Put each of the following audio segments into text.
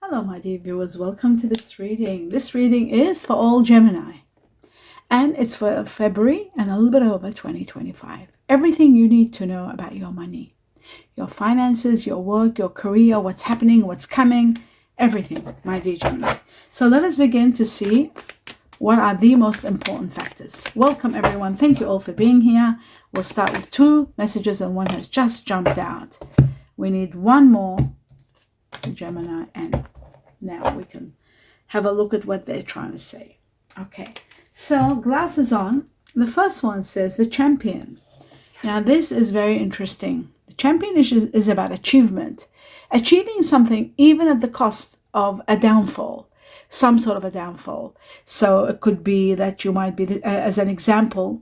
Hello my dear viewers, welcome to this reading. This reading is for all Gemini and it's for February and a little bit over 2025. Everything you need to know about your money, your finances, your work, your career, what's happening, what's coming, everything, my dear Gemini. So let us begin to see what are the most important factors. Welcome everyone. Thank you all for being here. We'll start with 2 messages and one has just jumped out. We need one more, Gemini, and now we can have a look at what they're trying to say. Okay, so glasses on. The first one says the champion. Now this is very interesting. The champion is about achievement, achieving something even at the cost of a downfall, some sort of a downfall. So it could be that you might be, as an example,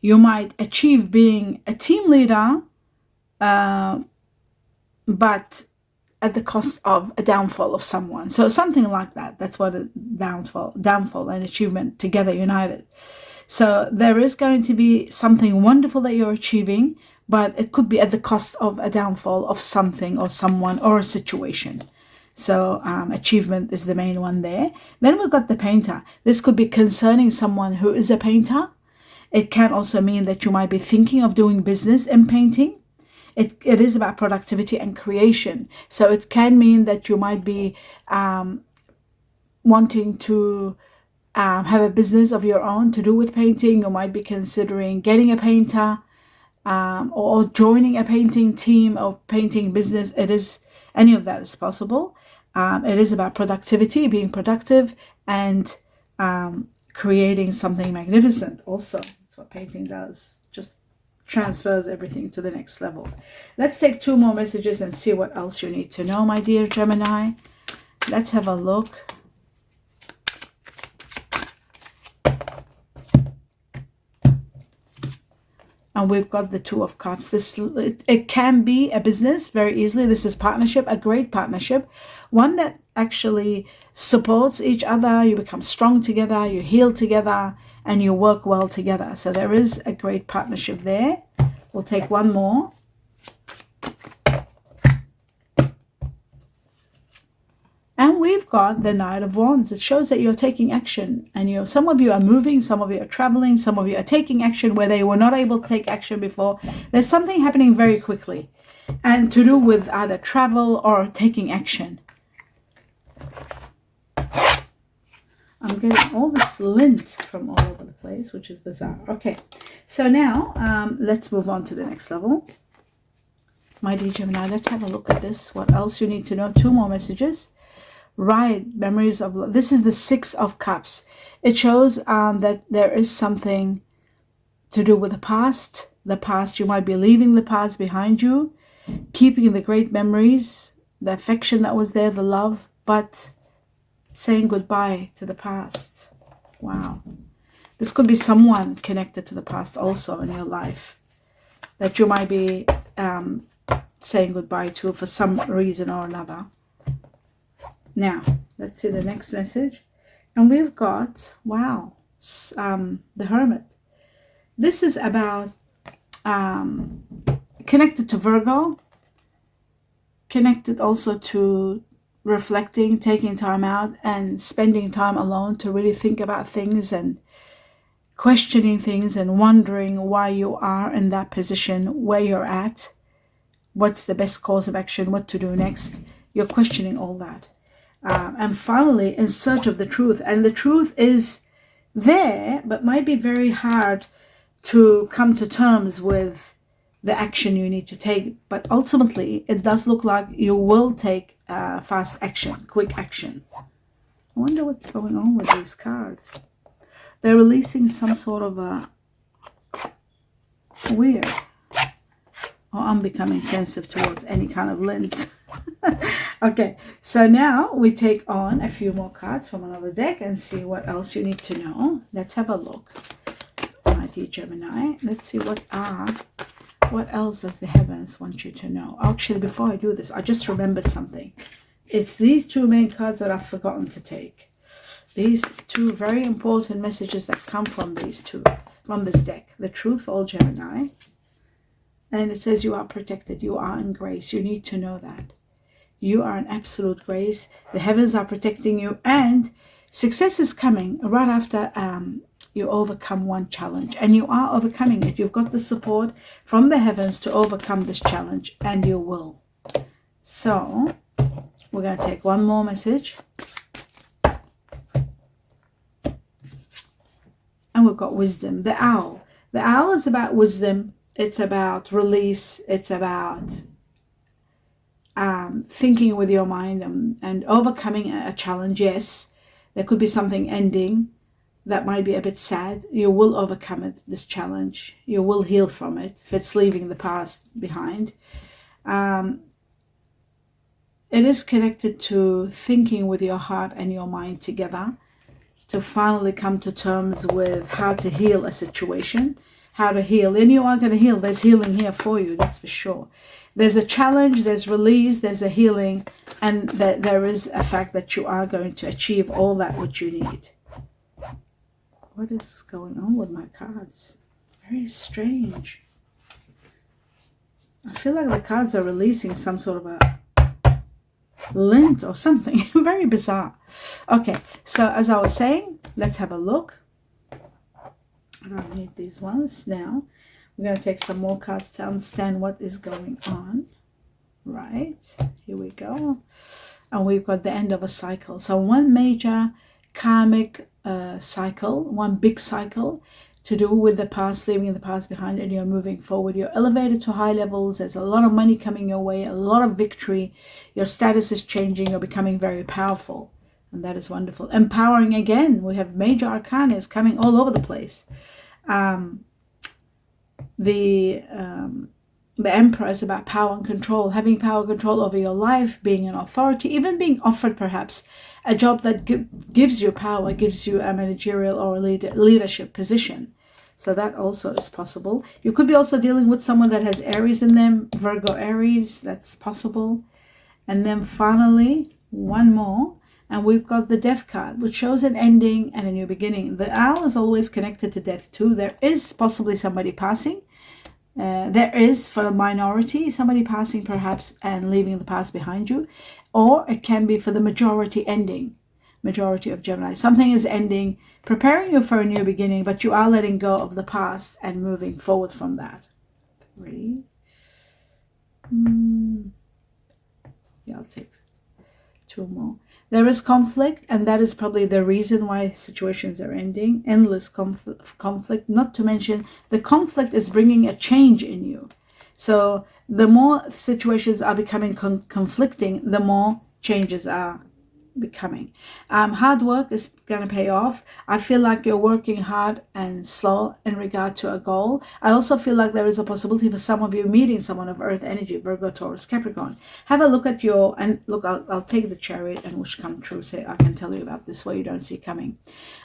you might achieve being a team leader, but at the cost of a downfall of someone. So something like that. That's what a downfall and achievement together united. So there is going to be something wonderful that you're achieving, but it could be at the cost of a downfall of something or someone or a situation. So achievement is the main one there. Then we've got the painter. This could be concerning someone who is a painter. It can also mean that you might be thinking of doing business in painting. It is about productivity and creation. So it can mean that you might be wanting to have a business of your own to do with painting. You might be considering getting a painter or joining a painting team or painting business. It is, any of that is possible. It is about productivity, being productive and creating something magnificent also. That's what painting does. Just transfers everything to the next level. Let's take 2 more messages and see what else you need to know, my dear Gemini. Let's have a look. And we've got the 2 of Cups. It can be a business very easily. This is partnership, a great partnership, one that actually supports each other. You become strong together, you heal together, and you work well together. So there is a great partnership there. We'll take 1 more. And we've got the Knight of Wands. It shows that you're taking action, and some of you are moving, some of you are traveling, some of you are taking action where they were not able to take action before. There's something happening very quickly and to do with either travel or taking action. I'm getting all this lint from all over the place, which is bizarre. Okay, so now let's move on to the next level. My dear Gemini, let's have a look at this. What else you need to know? 2 more messages. Right, memories of love. This is the 6 of Cups. It shows that there is something to do with the past. The past, you might be leaving the past behind you, keeping the great memories, the affection that was there, the love, but saying goodbye to the past. Wow. This could be someone connected to the past also in your life that you might be saying goodbye to for some reason or another. Now, let's see the next message. And we've got, wow, the Hermit. This is about connected to Virgo, connected also to reflecting, taking time out and spending time alone to really think about things and questioning things and wondering why you are in that position, where you're at, what's the best course of action, what to do next. You're questioning all that. And finally, in search of the truth. And the truth is there, but might be very hard to come to terms with the action you need to take. But ultimately, it does look like you will take fast action, quick action. I wonder what's going on with these cards. They're releasing some sort of a weird. Or I'm becoming sensitive towards any kind of lint. Okay, so now we take on a few more cards from another deck and see what else you need to know. Let's have a look, my dear Gemini. Let's see what else does the heavens want you to know. Actually, before I do this, I just remembered something. It's these 2 main cards that I've forgotten to take. These 2 very important messages that come from these 2, from this deck. The truth, all Gemini. And it says you are protected, you are in grace. You need to know that. You are an absolute grace. The heavens are protecting you, and success is coming right after you overcome one challenge, and you are overcoming it. You've got the support from the heavens to overcome this challenge, and you will. So we're going to take one more message, and we've got wisdom. The owl. The owl is about wisdom. It's about release. It's about thinking with your mind and overcoming a challenge. Yes, there could be something ending that might be a bit sad. You will overcome it, this challenge. You will heal from it if it's leaving the past behind. It is connected to thinking with your heart and your mind together to finally come to terms with how to heal a situation, how to heal. And you are going to heal. There's healing here for you, that's for sure. There's a challenge, there's release, there's a healing, and there is a fact that you are going to achieve all that which you need. What is going on with my cards? Very strange. I feel like the cards are releasing some sort of a lint or something. Very bizarre. Okay, so as I was saying, let's have a look. I don't need these ones now. We're going to take some more cards to understand what is going on. Right, here we go. And we've got the end of a cycle. So one major karmic cycle, one big cycle to do with the past, leaving the past behind, and you're moving forward. You're elevated to high levels. There's a lot of money coming your way, a lot of victory. Your status is changing. You're becoming very powerful, and that is wonderful. Empowering again. We have major arcana is coming all over the place. The Emperor is about power and control, having power and control over your life, being an authority, even being offered perhaps a job that gives you power, gives you a managerial or a leadership position. So that also is possible. You could be also dealing with someone that has Aries in them, Virgo Aries, that's possible. And then finally, one more, and we've got the Death card, which shows an ending and a new beginning. The owl is always connected to death too. There is possibly somebody passing. There is, for the minority, somebody passing perhaps and leaving the past behind you. Or it can be for the majority ending, majority of Gemini. Something is ending, preparing you for a new beginning, but you are letting go of the past and moving forward from that. Ready? Yeah, I'll take two more. There is conflict, and that is probably the reason why situations are ending. Endless conflict, not to mention the conflict is bringing a change in you. So the more situations are becoming conflicting, the more changes are becoming. Hard work is going to pay off. I feel like you're working hard and slow in regard to a goal. I also feel like there is a possibility for some of you meeting someone of earth energy, Virgo, Taurus, Capricorn. Have a look at your, and look, I'll take the Chariot and which come true, so I can tell you about this what you don't see coming.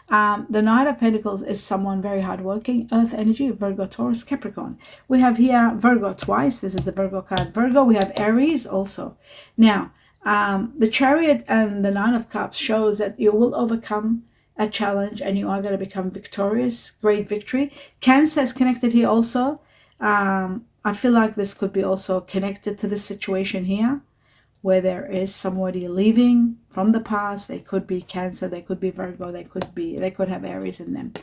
The Knight of Pentacles is someone very hardworking, earth energy, Virgo, Taurus, Capricorn. We have here Virgo twice. This is the Virgo card. Virgo, we have Aries also. Now, the Chariot and the Nine of Cups shows that you will overcome a challenge and you are going to become victorious. Great victory. Cancer is connected here also. I feel like this could be also connected to this situation here, where there is somebody leaving from the past. They could be Cancer, they could be Virgo, they could have Aries in them.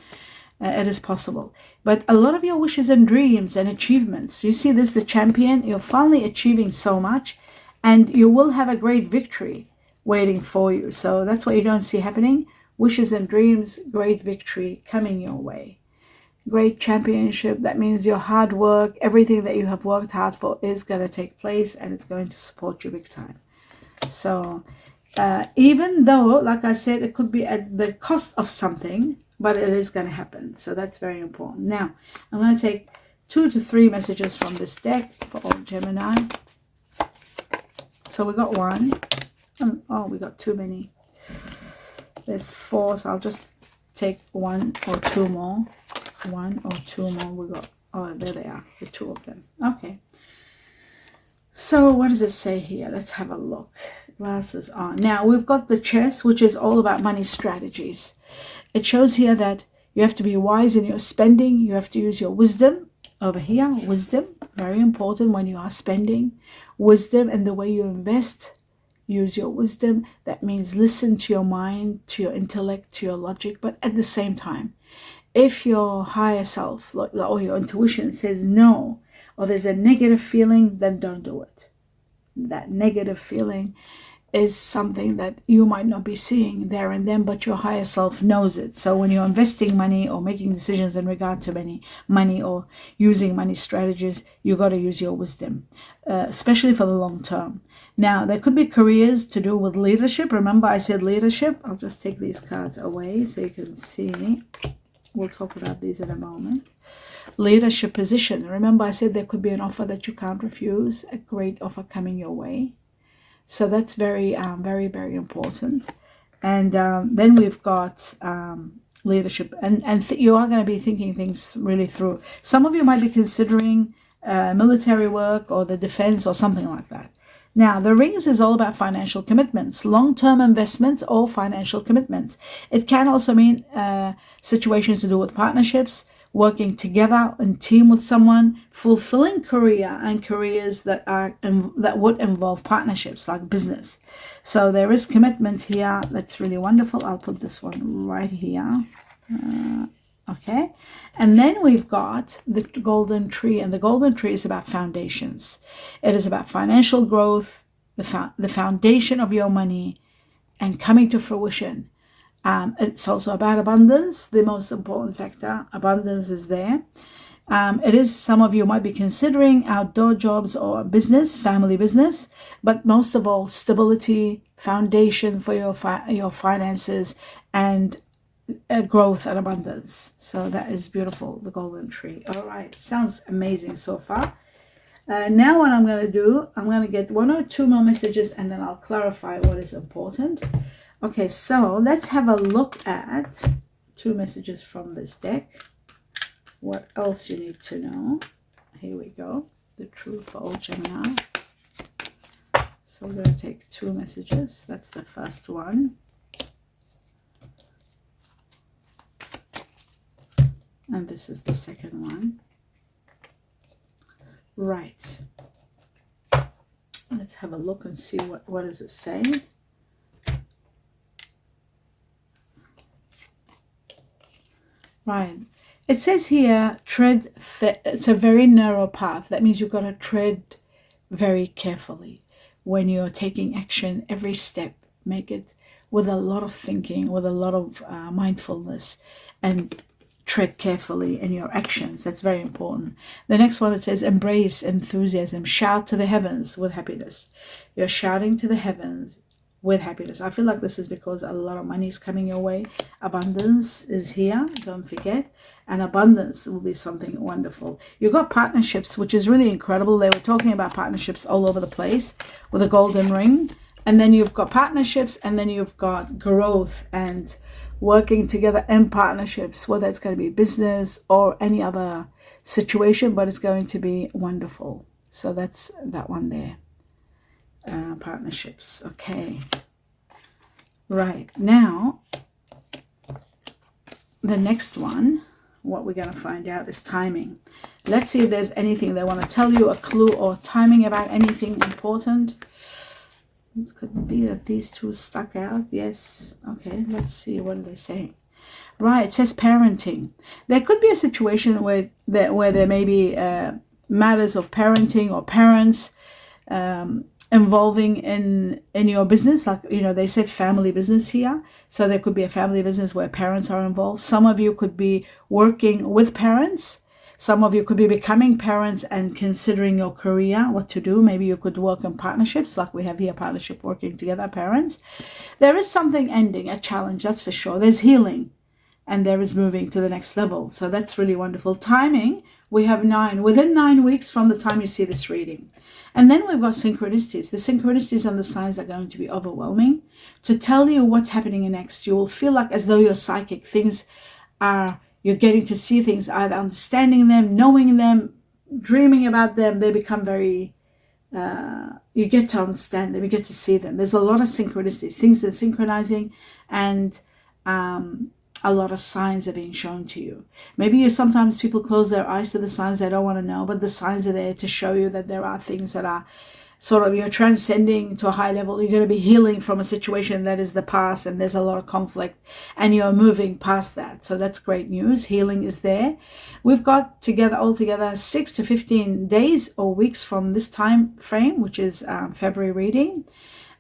It is possible. But a lot of your wishes and dreams and achievements. You see this, the Champion. You're finally achieving so much. And you will have a great victory waiting for you. So that's what you don't see happening. Wishes and dreams, great victory coming your way. Great championship. That means your hard work, everything that you have worked hard for is going to take place and it's going to support you big time. So even though, like I said, it could be at the cost of something, but it is going to happen. So that's very important. Now, I'm going to take 2 to 3 messages from this deck for all Gemini. So we got one. Oh, we got too many. There's 4, so I'll just take 1 or 2 more. 1 or 2 more. We got, oh, there they are, the 2 of them. Okay. So what does it say here? Let's have a look. Glasses on. Now we've got the Chess, which is all about money strategies. It shows here that you have to be wise in your spending. You have to use your wisdom. Over here, wisdom, very important when you are spending. Wisdom in the way you invest use your wisdom. That means listen to your mind, to your intellect, to your logic, but at the same time, if your higher self or your intuition says no, or there's a negative feeling, then don't do it. That negative feeling is something that you might not be seeing there and then, but your higher self knows it. So when you're investing money or making decisions in regard to money or using money strategies, you got to use your wisdom, especially for the long term. Now, there could be careers to do with leadership. Remember, I said leadership. I'll just take these cards away so you can see. We'll talk about these in a moment. Leadership position. Remember, I said there could be an offer that you can't refuse, a great offer coming your way. So that's very, very important. And then we've got leadership. And you are going to be thinking things really through. Some of you might be considering military work or the defense or something like that. Now, the rings is all about financial commitments, long-term investments or financial commitments. It can also mean situations to do with partnerships, working together in team with someone, fulfilling career and careers that would involve partnerships like business. So there is commitment here. That's really wonderful. I'll put this one right here. Okay, and then we've got the golden tree, and the golden tree is about foundations. It is about financial growth, the foundation of your money, and coming to fruition. It's also about abundance, the most important factor. Abundance is there. It is, some of you might be considering outdoor jobs or business, family business, but most of all, stability, foundation for your finances, and growth and abundance. So that is beautiful, the golden tree. All right, sounds amazing so far. Now what I'm going to do, I'm going to get one or two more messages and then I'll clarify what is important. Okay, so let's have a look at two messages from this deck. What else you need to know. Here we go. The truth for all Gemini. So we're going to take two messages. That's the first one. And this is the second one. Right. Let's have a look and see what does it say. Right. It says here, tread, it's a very narrow path. That means you've got to tread very carefully. When you're taking action, every step, make it with a lot of thinking, with a lot of mindfulness, and tread carefully in your actions. That's very important. The next one, it says, embrace enthusiasm, shout to the heavens with happiness. You're shouting to the heavens with happiness. I feel like this is because a lot of money is coming your way. Abundance is here, don't forget. And abundance will be something wonderful. You've got partnerships, which is really incredible. They were talking about partnerships all over the place with a golden ring. And then you've got partnerships, and then you've got growth and working together in partnerships, whether it's going to be business or any other situation, but it's going to be wonderful. So that's that one there. Partnerships. Okay. Right. Now, the next one, what we're going to find out is timing. Let's see if there's anything they want to tell you, a clue or timing about anything important. It could be that these two stuck out. Yes. Okay. Let's see. What are they saying? Right. It says parenting. There could be a situation where there may be matters of parenting or parents involving in your business. Like, you know, they said family business here. So there could be a family business where parents are involved. Some of you could be working with parents. Some of you could be becoming parents and considering your career, what to do. Maybe you could work in partnerships, like we have here, partnership, working together, parents. There is something ending, a challenge, that's for sure. There's healing, and there is moving to the next level. So that's really wonderful. Timing, we have 9. Within 9 weeks from the time you see this reading. And then we've got synchronicities. The synchronicities and the signs are going to be overwhelming. To tell you what's happening next, you will feel like as though you're psychic. You're getting to see things, either understanding them, knowing them, dreaming about them. They become very, you get to understand them, you get to see them. There's a lot of synchronicities, things that are synchronizing, and a lot of signs are being shown to you. Maybe sometimes people close their eyes to the signs, they don't want to know, but the signs are there to show you that there are things that are sort of you're transcending to a high level. You're going to be healing from a situation that is the past and there's a lot of conflict, and you're moving past that. So that's great news. Healing is there. We've got altogether 6 to 15 days or weeks from this time frame, which is February reading,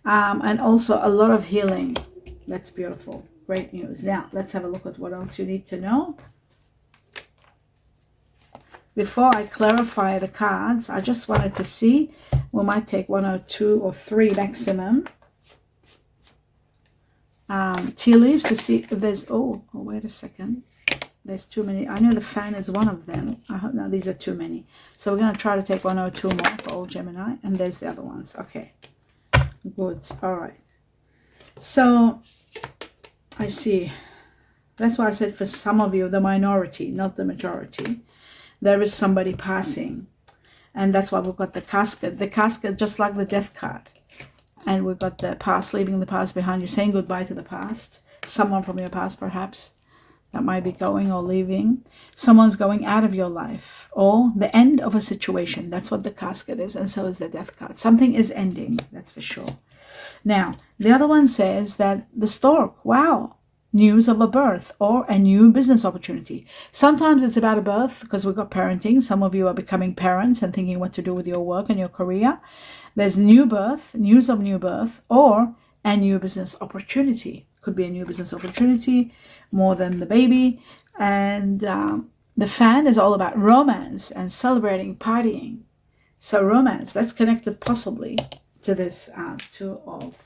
and also a lot of healing. That's beautiful. Great news. Now let's have a look at what else you need to know. Before I clarify the cards, I just wanted to see, we might take 1 or 2 or 3 maximum tea leaves to see if there's, oh, wait a second. There's too many. I know the fan is one of them. I hope now these are too many. So we're going to try to take 1 or 2 more for all Gemini. And there's the other ones. Okay. Good. All right. So I see. That's why I said for some of you, the minority, not the majority. There is somebody passing, and that's why we've got the casket just like the death card, and we've got the past, leaving the past behind you, saying goodbye to the past. Someone from your past perhaps that might be going or leaving. Someone's going out of your life, or the end of a situation. That's what the casket is, and so is the death card. Something is ending, that's for sure. Now the other one says that the stork, wow, news of a birth or a new business opportunity. Sometimes it's about a birth because we've got parenting. Some of you are becoming parents and thinking what to do with your work and your career. There's new birth, news of new birth, or a new business opportunity. Could be a new business opportunity more than the baby. And the fan is all about romance and celebrating, partying. So romance, that's connected possibly to this Two of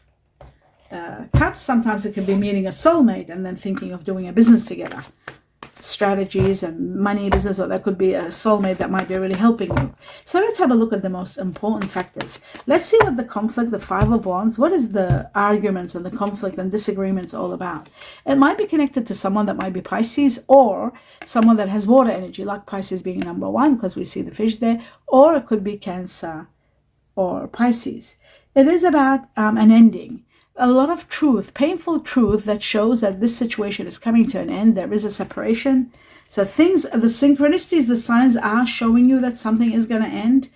Cups. Sometimes it can be meeting a soulmate and then thinking of doing a business together, strategies and money business, or that could be a soulmate that might be really helping you. So let's have a look at the most important factors. Let's see what the conflict, the 5 of Wands, what is the arguments and the conflict and disagreements all about. It might be connected to someone that might be Pisces, or someone that has water energy, like Pisces being number 1 because we see the fish there, or it could be Cancer or Pisces. It is about an ending. A lot of truth, painful truth that shows that this situation is coming to an end. There is a separation. So things, the synchronicities, the signs are showing you that something is going to end.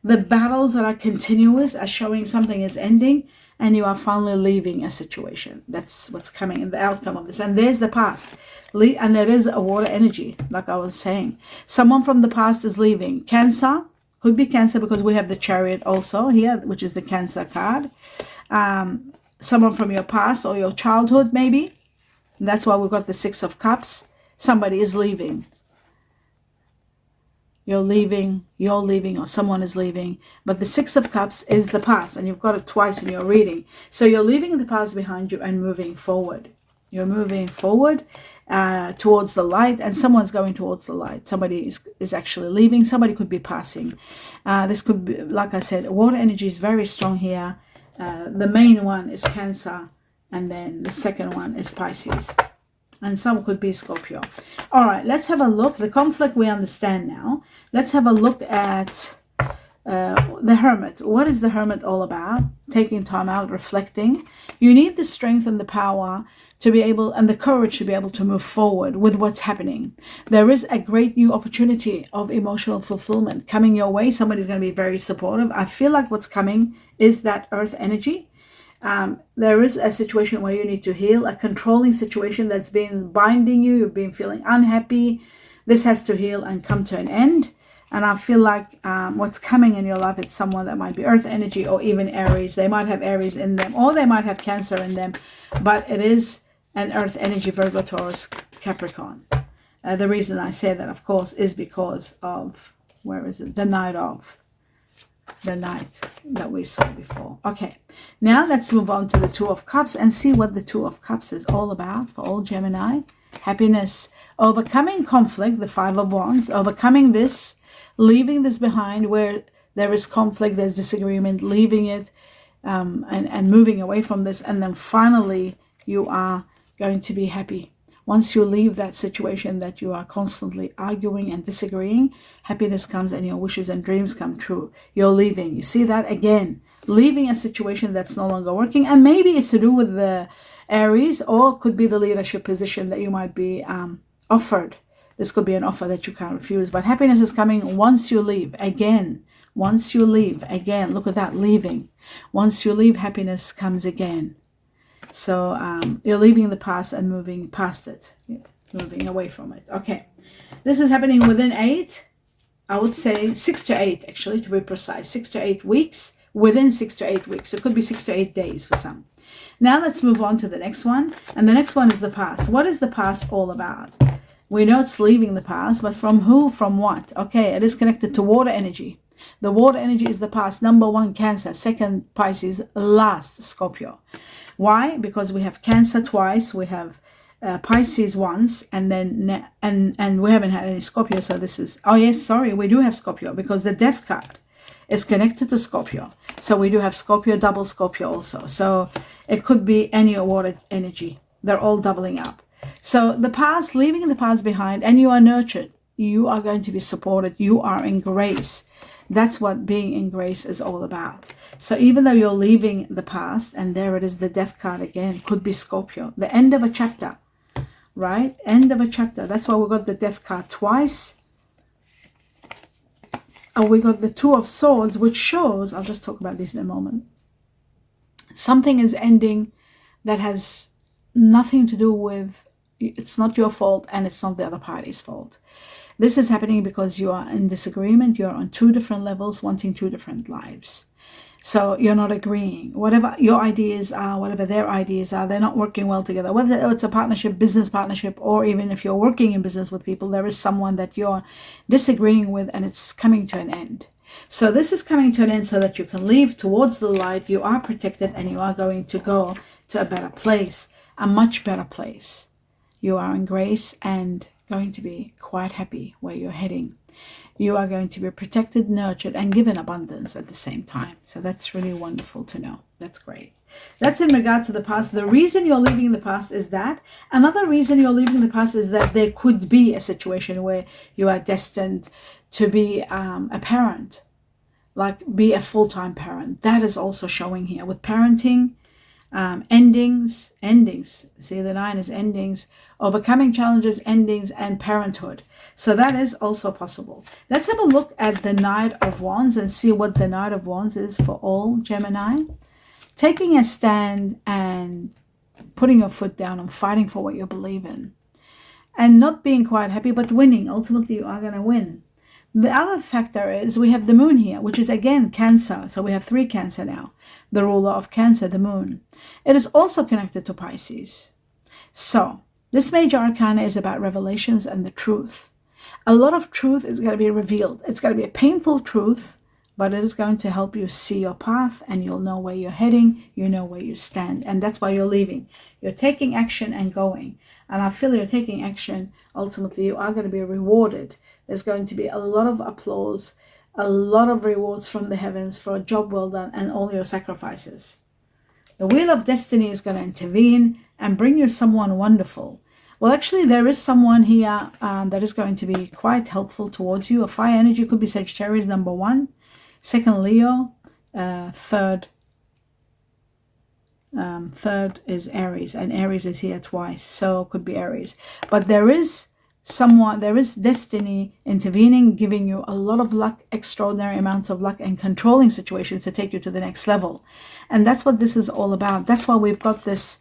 The battles that are continuous are showing something is ending, and you are finally leaving a situation. That's what's coming in the outcome of this. And there's the past. And there is a water energy, like I was saying. Someone from the past is leaving. Cancer, could be Cancer because we have the Chariot also here, which is the Cancer card. Someone from your past or your childhood, maybe. And that's why we've got the 6 of Cups. Somebody is leaving. You're leaving, or someone is leaving. But the 6 of Cups is the past, and you've got it twice in your reading. So you're leaving the past behind you and moving forward. You're moving forward towards the light, and someone's going towards the light. Somebody is actually leaving. Somebody could be passing. This could be, like I said, water energy is very strong here. The main one is Cancer, and then the second one is Pisces, and some could be Scorpio. All right, let's have a look. The conflict we understand now. Let's have a look at the Hermit. What is the Hermit all about? Taking time out, reflecting. You need the strength and the power to be able, and the courage to be able to move forward with what's happening. There is a great new opportunity of emotional fulfillment coming your way. Somebody's going to be very supportive. I feel like what's coming is that earth energy. There is a situation where you need to heal, a controlling situation that's been binding you. You've been feeling unhappy. This has to heal and come to an end. And I feel like what's coming in your life is someone that might be earth energy, or even Aries. They might have Aries in them, or they might have Cancer in them. But it is an earth energy, Virgo, Taurus, Capricorn. The reason I say that, of course, is because of, where is it? The night that we saw before. Okay, now let's move on to the 2 of Cups and see what the 2 of Cups is all about for all Gemini. Happiness, overcoming conflict, the 5 of Wands, overcoming this, leaving this behind where there is conflict, there's disagreement, leaving it and moving away from this. And then finally, you are going to be happy. Once you leave that situation that you are constantly arguing and disagreeing, happiness comes and your wishes and dreams come true. You're leaving. You see that again, leaving a situation that's no longer working. And maybe it's to do with the Aries, or it could be the leadership position that you might be offered. This could be an offer that you can't refuse. But happiness is coming once you leave. Again, Once you leave, again, look at that, leaving. Once you leave, happiness comes again. So you're leaving the past and moving past it, moving away from it. Okay, this is happening within 8, I would say 6 to 8, actually, to be precise, 6 to 8 weeks, within 6 to 8 weeks. It could be 6 to 8 days for some. Now let's move on to the next one. And the next one is the past. What is the past all about? We know it's leaving the past, but from who, from what? Okay, it is connected to water energy. The water energy is the past. Number 1, Cancer. Second, Pisces. Last, Scorpio. Why? Because we have Cancer twice. We have Pisces once, and then and we haven't had any Scorpio. So this is, oh yes, sorry, we do have Scorpio, because the Death card is connected to Scorpio. So we do have Scorpio, double Scorpio also. So it could be any water energy. They're all doubling up. So the past, leaving the past behind, and you are nurtured. You are going to be supported. You are in grace. That's what being in grace is all about. So even though you're leaving the past, and there it is, the Death card again, could be Scorpio. The end of a chapter, right? End of a chapter. That's why we got the Death card twice. And we got the Two of Swords, which shows, I'll just talk about this in a moment. Something is ending that has nothing to do with, it's not your fault and it's not the other party's fault. This is happening because you are in disagreement. You're on 2 different levels, wanting 2 different lives. So you're not agreeing. Whatever your ideas are, whatever their ideas are, they're not working well together. Whether it's a partnership, business partnership, or even if you're working in business with people, there is someone that you're disagreeing with, and it's coming to an end. So this is coming to an end so that you can leave towards the light. You are protected, and you are going to go to a better place, a much better place. You are in grace and going to be quite happy where you're heading. You are going to be protected, nurtured, and given abundance at the same time. So that's really wonderful to know. That's great. That's in regard to the past. The reason you're leaving the past is that. Another reason you're leaving the past is that there could be a situation where you are destined to be a parent, like be a full-time parent. That is also showing here with parenting. Endings. See, the 9 is endings, overcoming challenges, endings, and parenthood. So that is also possible. Let's have a look at the Knight of Wands and see what the Knight of Wands is for all Gemini. Taking a stand and putting your foot down and fighting for what you believe in. And not being quite happy, but winning. Ultimately, you are going to win. The other factor is we have the moon here, which is again Cancer. So we have 3 Cancer now. The ruler of Cancer, the moon. It is also connected to Pisces. So this major arcana is about revelations and the truth. A lot of truth is going to be revealed. It's going to be a painful truth, but it is going to help you see your path, and you'll know where you're heading. You know where you stand. And that's why you're leaving. You're taking action and going. And I feel you're taking action. Ultimately, you are going to be rewarded. There's going to be a lot of applause, a lot of rewards from the heavens for a job well done and all your sacrifices. The Wheel of Destiny is going to intervene and bring you someone wonderful. Well, actually, there is someone here that is going to be quite helpful towards you. A fire energy could be Sagittarius, number 1. Second, Leo. Third is Aries, and Aries is here twice, so it could be Aries. But there is someone, there is destiny intervening, giving you a lot of luck, extraordinary amounts of luck, and controlling situations to take you to the next level. And that's what this is all about. That's why we've got this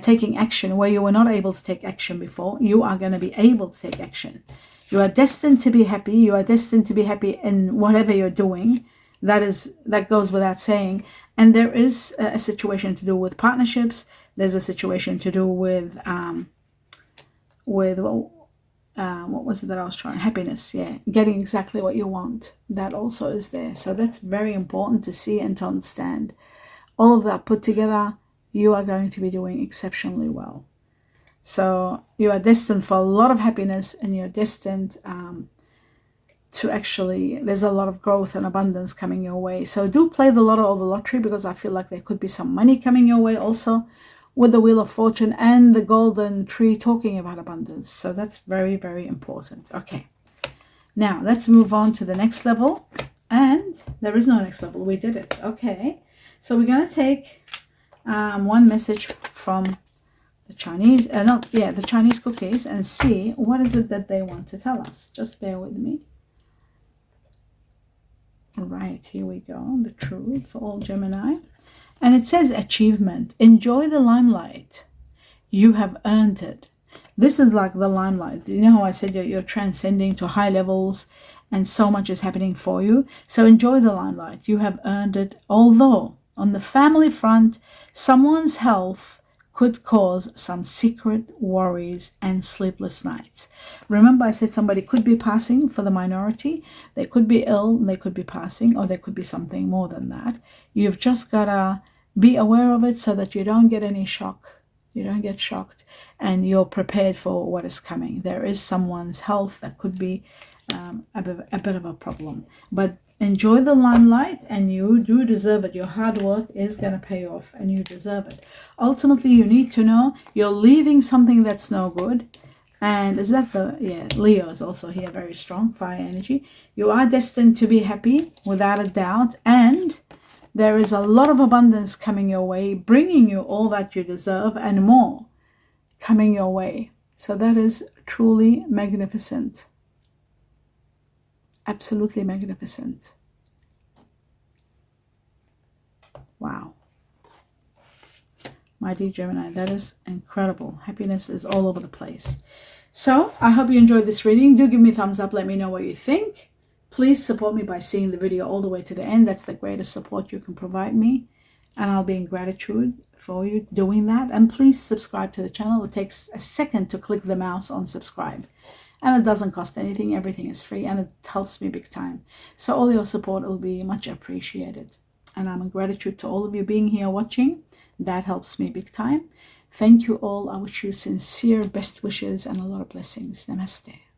taking action where you were not able to take action before. You are going to be able to take action. You are destined to be happy. You are destined to be happy in whatever you're doing. That goes without saying. And there is a situation to do with partnerships. There's a situation to do with what was it that I was trying? Happiness, yeah. Getting exactly what you want. That also is there. So that's very important to see and to understand. All of that put together, you are going to be doing exceptionally well. So you are destined for a lot of happiness, and you're destined to actually, there's a lot of growth and abundance coming your way. So do play the lotto or the lottery, because I feel like there could be some money coming your way also, with the Wheel of Fortune and the golden tree talking about abundance. So that's very, very important. Okay, now let's move on to the next level. And there is no next level. We did it. Okay, so we're going to take one message from the Chinese, the Chinese cookies, and see what is it that they want to tell us. Just bear with me. All right, here we go. The truth for all Gemini. And it says achievement. Enjoy the limelight. You have earned it. This is like the limelight. You know how I said you're transcending to high levels and so much is happening for you. So enjoy the limelight. You have earned it. Although on the family front, someone's health could cause some secret worries and sleepless nights. Remember, I said somebody could be passing for the minority. They could be ill, they could be passing, or there could be something more than that. You've just got to be aware of it so that you don't get any shock. You don't get shocked and you're prepared for what is coming. There is someone's health that could be a bit of a problem. But enjoy the limelight and you do deserve it. Your hard work is going to pay off and you deserve it. Ultimately, you need to know you're leaving something that's no good. And is that Leo is also here, very strong, fire energy. You are destined to be happy without a doubt. And there is a lot of abundance coming your way, bringing you all that you deserve and more coming your way. So that is truly magnificent. Absolutely magnificent. Wow. My dear Gemini, that is incredible. Happiness is all over the place. So I hope you enjoyed this reading. Do give me a thumbs up. Let me know what you think. Please support me by seeing the video all the way to the end. That's the greatest support you can provide me. And I'll be in gratitude for you doing that. And please subscribe to the channel. It takes a second to click the mouse on subscribe. And it doesn't cost anything. Everything is free and it helps me big time. So all your support will be much appreciated. And I'm in gratitude to all of you being here watching. That helps me big time. Thank you all. I wish you sincere best wishes and a lot of blessings. Namaste.